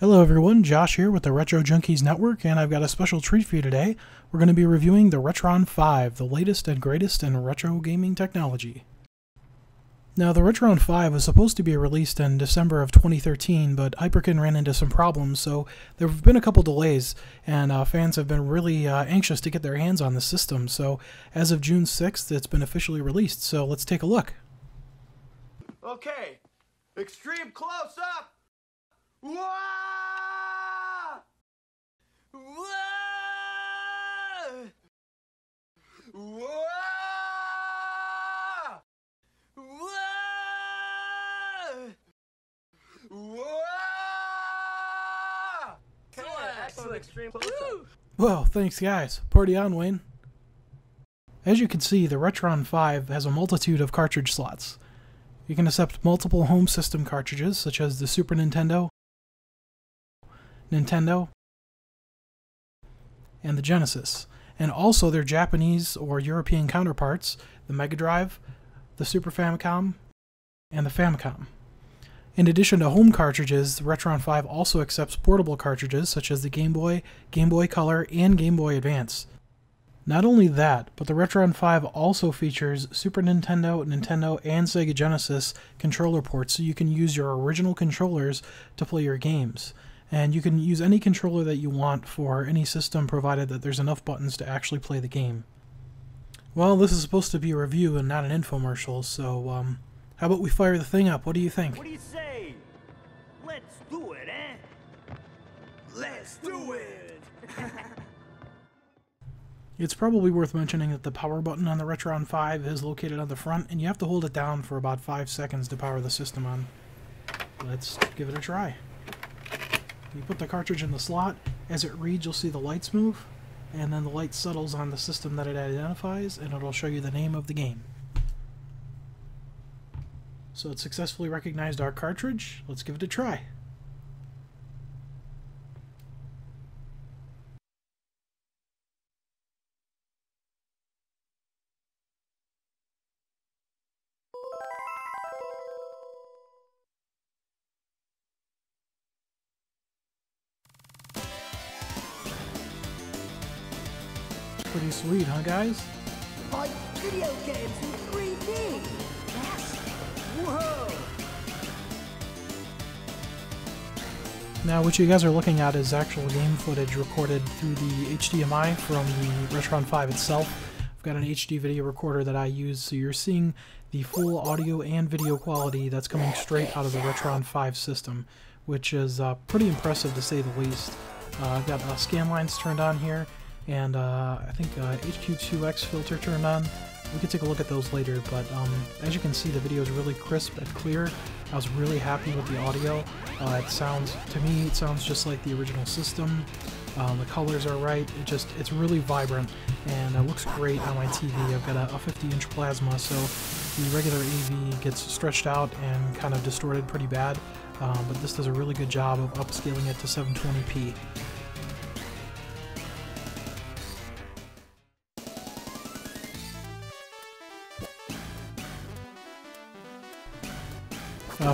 Hello everyone, Josh here with the Retro Junkies Network, and I've got a special treat for you today. We're going to be reviewing the Retron 5, the latest and greatest in retro gaming technology. Now, the Retron 5 was supposed to be released in December of 2013, but Hyperkin ran into some problems, so there have been a couple delays, and fans have been really anxious to get their hands on the system. So, as of June 6th, it's been officially released, so let's take a look. Okay, extreme close-up! Whoa! Whoa! Whoa! Whoa! Whoa! Excellent extreme close-up. Well, thanks guys. Party on, Wayne. As you can see, the Retron 5 has a multitude of cartridge slots. You can accept multiple home system cartridges, such as the Super Nintendo, and the Genesis, and also their Japanese or European counterparts, the Mega Drive, the Super Famicom, and the Famicom. In addition to home cartridges, the Retron 5 also accepts portable cartridges such as the Game Boy, Game Boy Color, and Game Boy Advance. Not only that, but the Retron 5 also features Super Nintendo, Nintendo, and Sega Genesis controller ports, so you can use your original controllers to play your games. And you can use any controller that you want for any system, provided that there's enough buttons to actually play the game. Well, this is supposed to be a review and not an infomercial, so how about we fire the thing up? What do you think? What do you say? Let's do it, eh? Let's do it! It's probably worth mentioning that the power button on the Retron 5 is located on the front, and you have to hold it down for about 5 seconds to power the system on. Let's give it a try. You put the cartridge in the slot. As it reads, you'll see the lights move, and then the light settles on the system that it identifies, and it'll show you the name of the game. So it successfully recognized our cartridge. Let's give it a try. Pretty sweet, huh guys? Like video games in 3D! Yes! Whoa! Now what you guys are looking at is actual game footage recorded through the HDMI from the Retron 5 itself. I've got an HD video recorder that I use, so you're seeing the full audio and video quality that's coming straight out of the Retron 5 system, which is pretty impressive to say the least. I've got scan lines turned on here, and I think HQ2X filter turned on. We could take a look at those later, but as you can see, the video is really crisp and clear. I was really happy with the audio. It sounds, to me, it sounds just like the original system. The colors are right. It's really vibrant, and it looks great on my TV. I've got a 50-inch plasma, so the regular AV gets stretched out and kind of distorted pretty bad, but this does a really good job of upscaling it to 720p.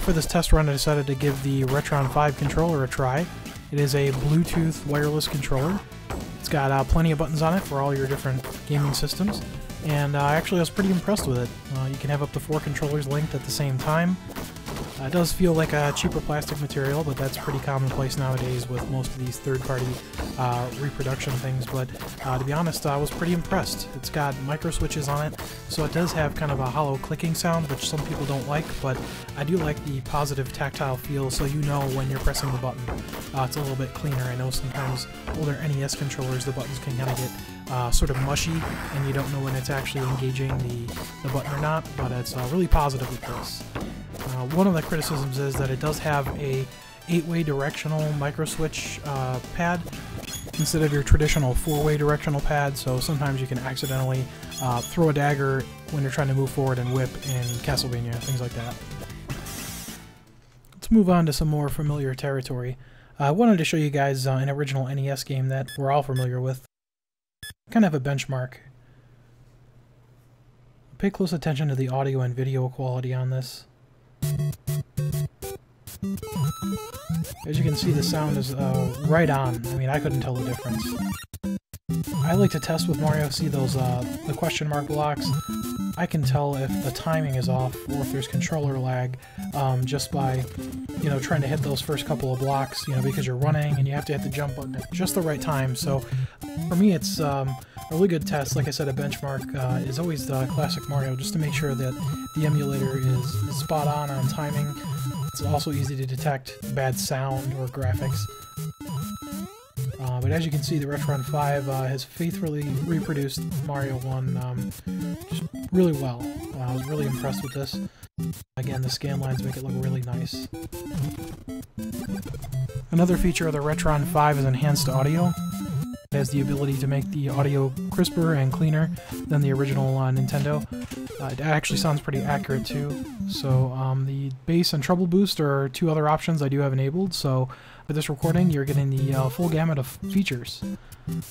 For this test run, I decided to give the Retron 5 controller a try. It is a Bluetooth wireless controller. It's got plenty of buttons on it for all your different gaming systems, and actually I was pretty impressed with it. You can have up to 4 controllers linked at the same time. It does feel like a cheaper plastic material, but that's pretty commonplace nowadays with most of these third-party reproduction things, but to be honest, I was pretty impressed. It's got micro switches on it, so it does have kind of a hollow clicking sound, which some people don't like, but I do like the positive tactile feel, so you know when you're pressing the button. It's a little bit cleaner. I know sometimes older NES controllers, the buttons can kind of get sort of mushy, and you don't know when it's actually engaging the button or not, but it's really positive with this. One of the criticisms is that it does have a 8-way directional micro switch pad instead of your traditional 4-way directional pad, so sometimes you can accidentally throw a dagger when you're trying to move forward and whip in Castlevania, things like that. Let's move on to some more familiar territory. I wanted to show you guys an original NES game that we're all familiar with. Kind of a benchmark. Pay close attention to the audio and video quality on this. As you can see, the sound is right on. I mean, I couldn't tell the difference. I like to test with Mario, see those the question mark blocks. I can tell if the timing is off or if there's controller lag just by, you know, trying to hit those first couple of blocks, you know, because you're running and you have to hit the jump button at just the right time. So for me, it's a really good test. Like I said, a benchmark is always the classic Mario, just to make sure that the emulator is spot on timing. It's also easy to detect bad sound or graphics. But as you can see, the Retron 5 has faithfully reproduced Mario 1 just really well. I was really impressed with this. Again, the scan lines make it look really nice. Another feature of the Retron 5 is enhanced audio. It has the ability to make the audio crisper and cleaner than the original Nintendo. It actually sounds pretty accurate too. So the bass and treble boost are two other options I do have enabled. So for this recording, you're getting the full gamut of features.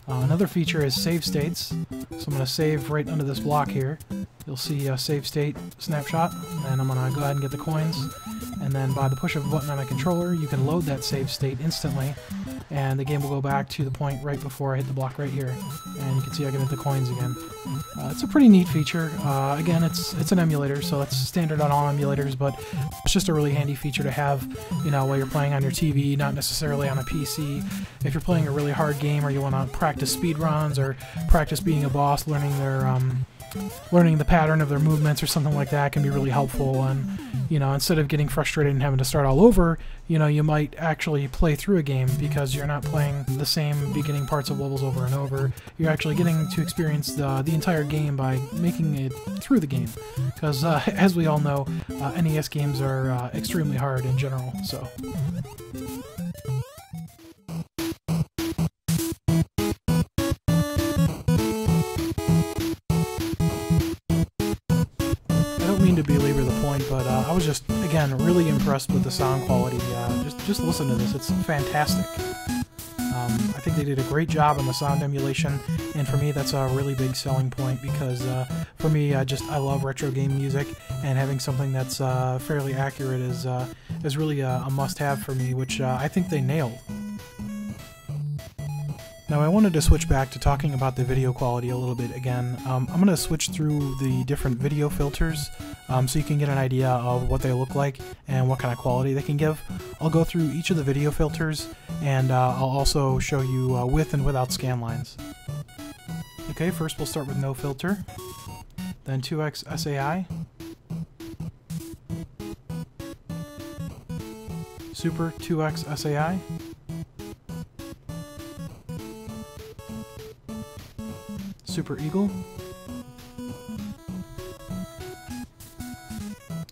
Another feature is save states. So I'm going to save right under this block here. You'll see a save state snapshot, and I'm going to go ahead and get the coins. And then by the push of a button on a controller, you can load that save state instantly, and the game will go back to the point right before I hit the block right here. And you can see I can hit the coins again. It's a pretty neat feature. Again, it's an emulator, so it's standard on all emulators, but it's just a really handy feature to have, you know, while you're playing on your TV, not necessarily on a PC. If you're playing a really hard game, or you want to practice speed runs or practice being a boss, learning the pattern of their movements or something like that can be really helpful. And, you know, instead of getting frustrated and having to start all over, you know, you might actually play through a game because you're not playing the same beginning parts of levels over and over. You're actually getting to experience the entire game by making it through the game. Because, as we all know, NES games are extremely hard in general, so... to belabor the point, but I was just, again, really impressed with the sound quality. Just listen to this, it's fantastic. I think they did a great job on the sound emulation, and for me that's a really big selling point, because for me, I love retro game music, and having something that's fairly accurate is really a must-have for me, which I think they nailed. Now I wanted to switch back to talking about the video quality a little bit again. I'm going to switch through the different video filters so you can get an idea of what they look like and what kind of quality they can give. I'll go through each of the video filters, and I'll also show you with and without scan lines. Okay, first we'll start with no filter, then 2x SAI, Super 2x SAI, Super Eagle,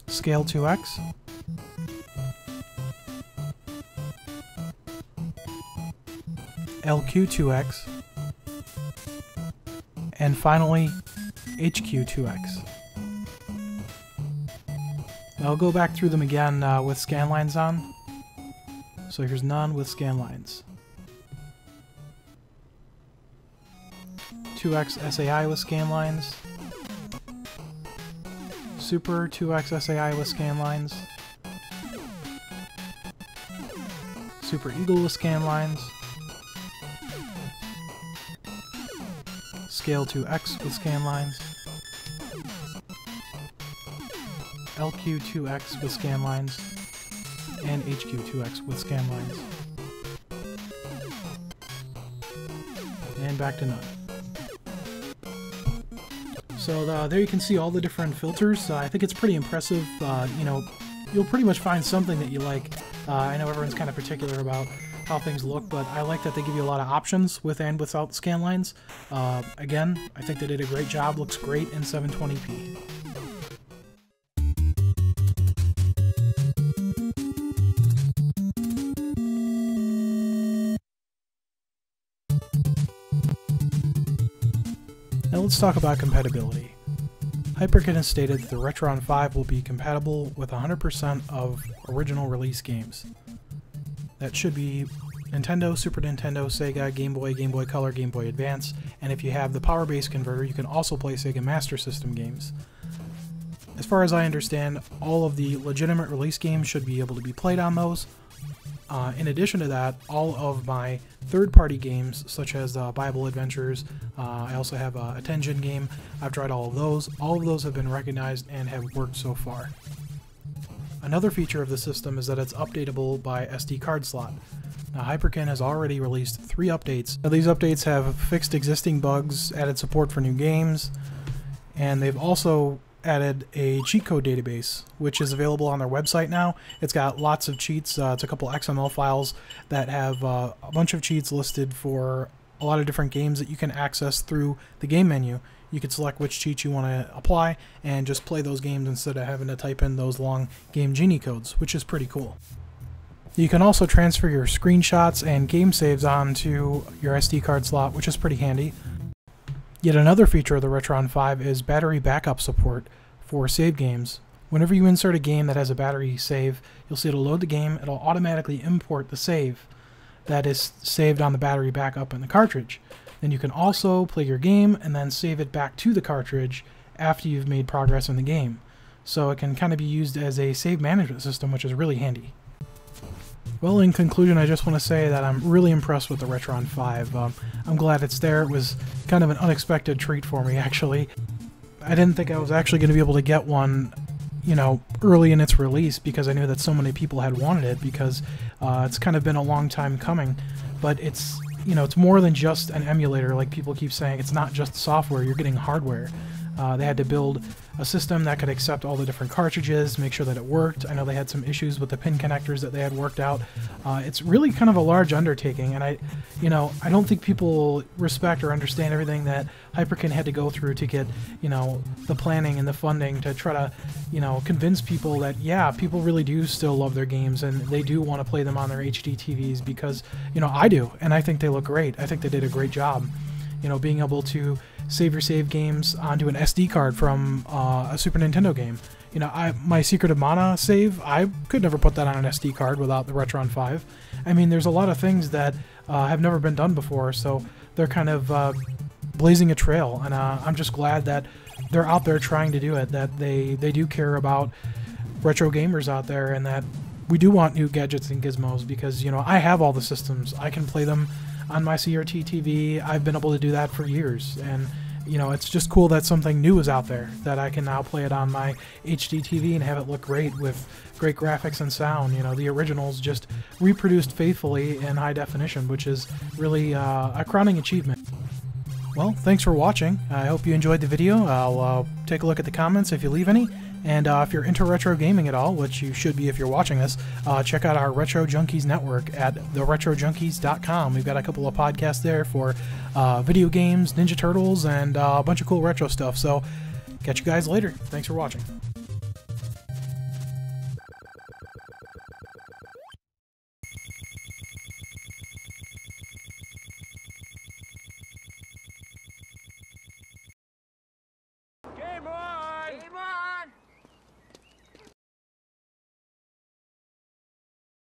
Scale 2x, LQ 2x, and finally HQ 2x. Now I'll go back through them again with scan lines on. So here's none with scan lines. 2x SAI with scan lines, Super 2x SAI with scan lines, Super Eagle with scan lines, Scale 2x with scan lines, LQ 2x with scan lines, and HQ 2x with scan lines. And back to none. So there you can see all the different filters. I think it's pretty impressive. You know, you'll pretty much find something that you like. I know everyone's kind of particular about how things look, but I like that they give you a lot of options with and without scan lines. Again, I think they did a great job. Looks great in 720p. Now let's talk about compatibility. Hyperkin has stated that the Retron 5 will be compatible with 100% of original release games. That should be Nintendo, Super Nintendo, Sega, Game Boy Color, Game Boy Advance, and if you have the Power Base converter, you can also play Sega Master System games. As far as I understand, all of the legitimate release games should be able to be played on those. In addition to that, all of my third-party games, such as Bible Adventures, I also have a Tenjin game, I've tried all of those. All of those have been recognized and have worked so far. Another feature of the system is that it's updatable by SD card slot. Now, Hyperkin has already released 3 updates. Now, these updates have fixed existing bugs, added support for new games, and they've also added a cheat code database, which is available on their website now. It's got lots of cheats. It's a couple XML files that have a bunch of cheats listed for a lot of different games that you can access through the game menu. You can select which cheat you want to apply and just play those games instead of having to type in those long Game Genie codes, which is pretty cool. You can also transfer your screenshots and game saves onto your SD card slot, which is pretty handy. Yet another feature of the Retron 5 is battery backup support for save games. Whenever you insert a game that has a battery save, you'll see it'll load the game, it'll automatically import the save that is saved on the battery backup in the cartridge. Then you can also play your game and then save it back to the cartridge after you've made progress in the game. So it can kind of be used as a save management system, which is really handy. Well, in conclusion, I just want to say that I'm really impressed with the Retron 5. I'm glad it's there. It was kind of an unexpected treat for me, actually. I didn't think I was actually going to be able to get one, you know, early in its release, because I knew that so many people had wanted it, because it's kind of been a long time coming. But it's, you know, it's more than just an emulator, like people keep saying. It's not just software, you're getting hardware. They had to build a system that could accept all the different cartridges, make sure that it worked. I know they had some issues with the pin connectors that they had worked out. It's really kind of a large undertaking, and I don't think people respect or understand everything that Hyperkin had to go through to get, you know, the planning and the funding to try to, you know, convince people that, yeah, people really do still love their games and they do want to play them on their HD TVs, because, you know, I do, and I think they look great. I think they did a great job. You know, being able to save your save games onto an SD card from a Super Nintendo game. You know, my Secret of Mana save, I could never put that on an SD card without the Retron 5. I mean, there's a lot of things that have never been done before, so they're kind of blazing a trail, and I'm just glad that they're out there trying to do it, that they do care about retro gamers out there, and that we do want new gadgets and gizmos, because, you know, I have all the systems. I can play them on my CRT TV. I've been able to do that for years, and you know, it's just cool that something new is out there, that I can now play it on my HD TV and have it look great with great graphics and sound. You know, the originals just reproduced faithfully in high definition, which is really a crowning achievement. Well, thanks for watching. I hope you enjoyed the video. I'll take a look at the comments if you leave any. And if you're into retro gaming at all, which you should be if you're watching this, check out our Retro Junkies network at theretrojunkies.com. We've got a couple of podcasts there for video games, Ninja Turtles, and a bunch of cool retro stuff. So catch you guys later. Thanks for watching.